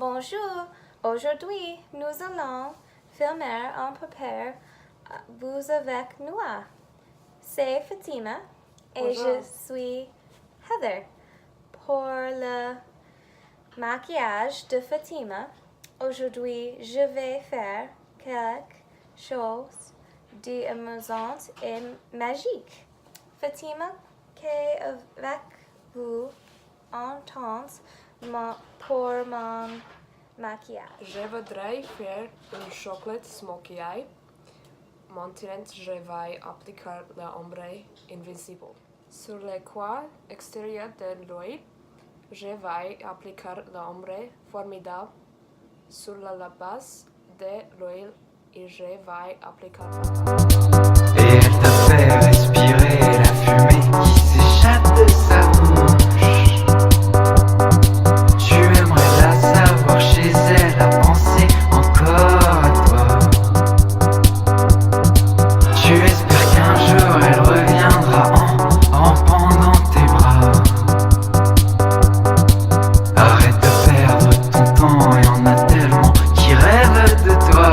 Bonjour, aujourd'hui nous allons filmer un papier vous avec nous. C'est Fatima et je suis Heather. Pour le maquillage de Fatima, aujourd'hui je vais faire quelque chose d'amusant et magique. Fatima, qu'avec vous en temps pour mon maquillage? Je voudrais faire un chocolat smokey eye. Maintenant, je vais appliquer l'ombre invisible. Sur le coin extérieur de l'œil, je vais appliquer l'ombre formidable sur la base de l'œil et je vais appliquer Et elle t'a fait respirer la fumée qui s'échappe de sa bouche. Tu aimerais la savoir chez elle, à penser encore à toi. Tu espères qu'un jour elle reviendra en rampant dans tes bras. Arrête de perdre ton temps, y en a tellement qui rêvent de toi.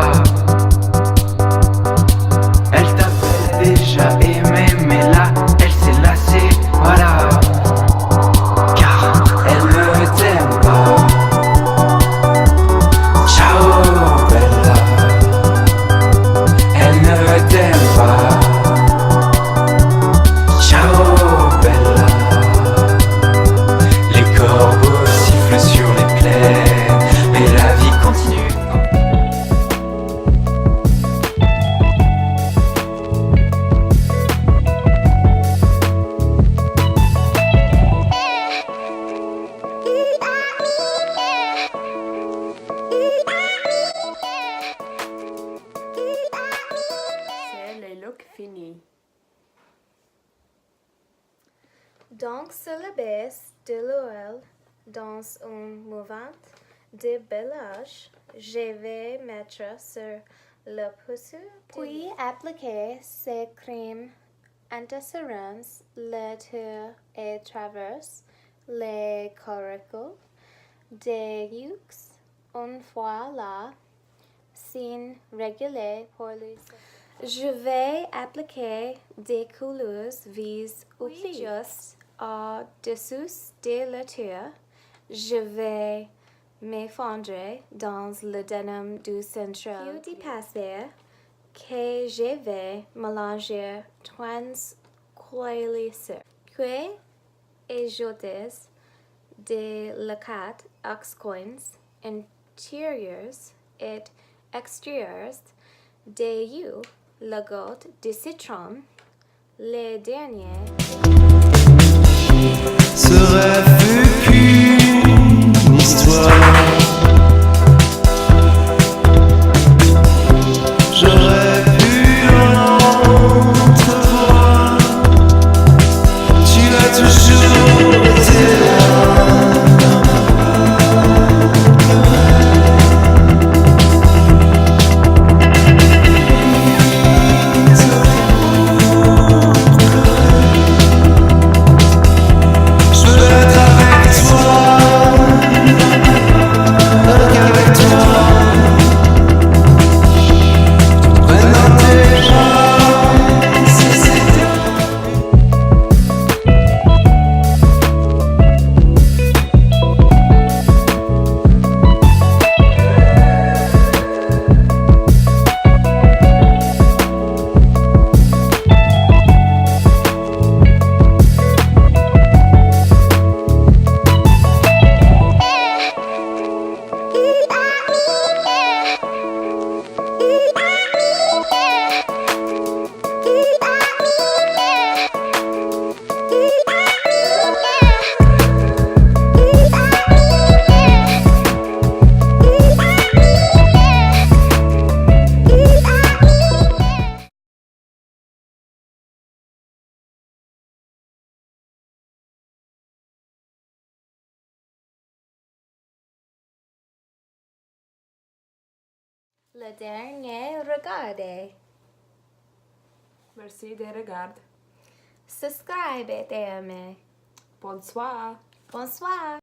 Elle t'avait déjà aimé, mais là, elle s'est lassée, voilà. Car elle ne t'aime pas. Ciao, Bella. Elle ne t'aime pas. Ciao, Bella. Les corbeaux sifflent sur les plaines, mais la vie continue. C'est le look fini. Donc, sur la base de l'oil, dans un mouvement de déballage, je vais mettre sur le pouce, puis appliquer ces crèmes anti-cernes, le tour et traverse les coricles des yeux. Une fois là, signe régulier pour les. Je vais appliquer des couleurs vives puis juste au-dessus de la tour. Je vais m'effondrer dans le denim du central. Puis dépasser que je vais mélanger 3 couleurs. Puis ajouter de l'écart coins intérieurs et extérieurs des yeux, la goutte de citron, les derniers. Ce rêve fut qu'une histoire. J'aurais pu l'entrevoir. Tu l'as toujours été là. Le dernier, regardez. Merci de regarder. Subscribe et aimez. Bonsoir. Bonsoir.